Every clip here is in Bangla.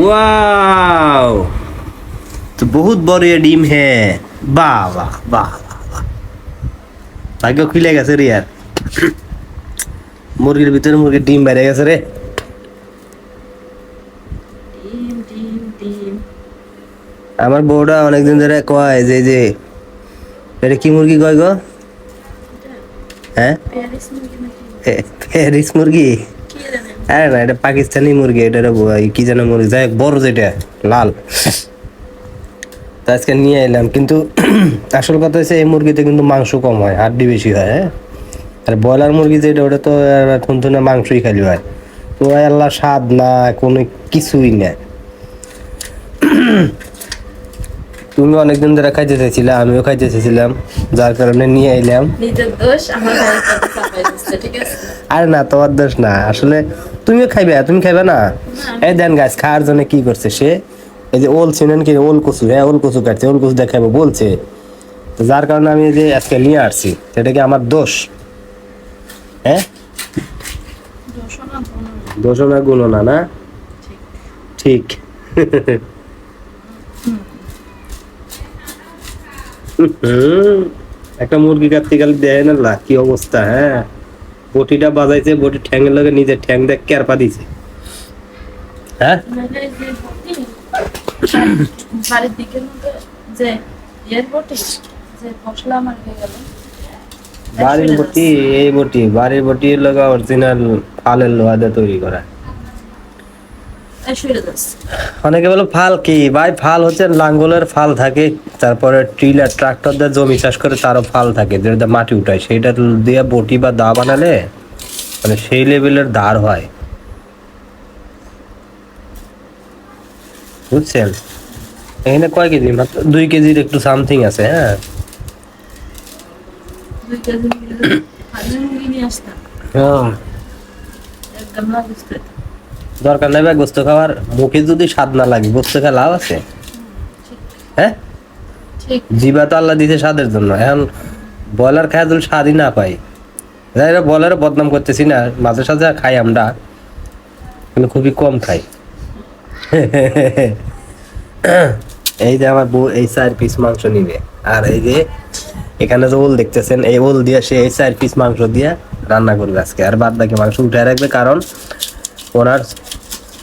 वाओ, तो बहुत बड़ी ডিম है। বাহ বাহ বাহ বাহ, ভাগ্য খুলে গেছে রে यार, মুরগির ভিতরে মুরগির ডিম বেরিয়ে গেছে রে। আমার বউটা অনেকদিন ধরে কয় যে যে এটা কি মুরগি কয় গো? হ্যাঁ, প্যারিস মুরগি। আরে না, এটা পাকিস্তানি মুরগি, এটা কি যেন মুরগি, যাই হোক, বড় যেটা লাল, তো আজকে নিয়ে এলাম। কিন্তু আসল কথা হচ্ছে এই মুরগিতে কিন্তু মাংস কম হয়, হাড্ডি বেশি হয়। হ্যাঁ, আর ব্রয়লার মুরগি যেটা ওটা তো থুনথুনে মাংসই খালি হয়, তো আল্লাহ স্বাদ না কোনো কিছুই না। তুমি অনেকদিন ধরে খাইতে চাইছিলে, আমিও খাইতে চাইছিলাম, যার কারণে নিয়ে এলাম। নিজের দোষ, আমার ভাইয়ের কাছে চাপাই দিচ্ছে, ঠিক আছে? আরে না, তোমার দোষ না, আসলে তুমিও খাইবে, তুমি খাইবে না? এই দেন গাছ খাওয়ার জন্য কি করছে সে, এই যে ওল ছিলেন কি, ওল কচু, হ্যাঁ ওল কচু কাটছে, ওল কচু দেখাবো বলছে, তো যার কারণে আমি যে আজকে নিয়ে আসছি, সেটা কি আমার দোষ? হ্যাঁ, দোষ না গুণ না, না ঠিক। একটা মুরগি কাটতে গেলে দেয় না কি অবস্থা। হ্যাঁ, বটিটা বাজাইছে, বটি ঠ্যাংয়ের লগে নিজের ঠ্যাং দেখ কেরপা দিছে। হ্যাঁ, বাড়ির দিকের মধ্যে যে এর বটি, যে মশলা আমার হয়ে গেল, বাড়ির বটি, এই বটি বাড়ির বটির লগে অরিজিনাল ফালের লোহা দিয়ে তৈরি করা। অনেকে বলো ফাল কি ভাই, ফাল হচ্ছে লাঙ্গলের ফাল থাকে, তারপরে ট্রিলার ট্রাক্টর দিয়ে জমি চাষ করে তারও ফাল থাকে, যেটা মাটি উঠায়, সেইটা দিয়ে বটি বা দা বানালে মানে সেই লেভেলের ধার হয়, বুঝছেন? এখানে কয় কেজি? মাত্র 2 কেজির একটু সামথিং আছে। হ্যাঁ, 2 কেজি মুরগি নিয়ে আসতাম, একদম না বুঝতে। দরকার নেই ভাই গোস্ত খাওয়ার, মুখে যদি স্বাদ না লাগে গোস্ত খেয়ে লাভ আছে? হ্যাঁ, জিবা তো আল্লাহ দিছে স্বাদের জন্য, এখন ব্রয়লার খায় যদি স্বাদই না পাই, ব্রয়লারে বদনাম করতেছি না, মাঝে সাঝে খাই আমরা, কিন্তু খুবই কম খাই। এই যে আমার বউ এই 4 পিস মাংস নিবে, আর এই যে এখানে যে ওল দেখতেছেন, এই ওল দিয়ে সে এই 4 পিস মাংস দিয়ে রান্না করবে আজকে, আর বাদ বাকি মাংস উঠায় রাখবে, কারণ ওনার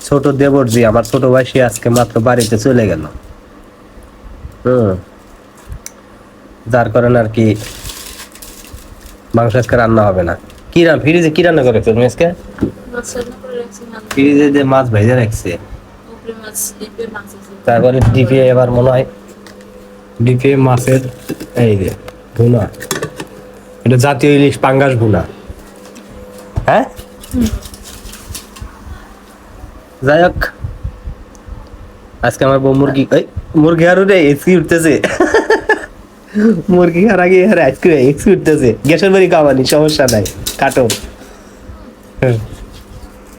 ছোট দেবর জি, আমার ছোট ভাই, সে আজকে মাত্র বাড়িতে চলে গেল। যার কারণে আর কি মাংস আজকে রান্না হবে না। কি ফ্রিজে কি রান্না করেছো তুমি আজকে? ফ্রিজে যে মাছ ভেজে রাখছে, তারপরে ডিপে এবার মনে হয় ডিপে মাছের এই যে ভুনা, এটা জাতীয় ইলিশ পাঙ্গাস ভুনা। হ্যাঁ, যাই হোক, আজকে আমার বউ মুরগি আরো রে এসি উঠতেছে, মুরগি খার আগে আইসক্রিম এসি উঠতেছে, গ্যাসের বাড়ি কামানি, সমস্যা নাই, কাটো।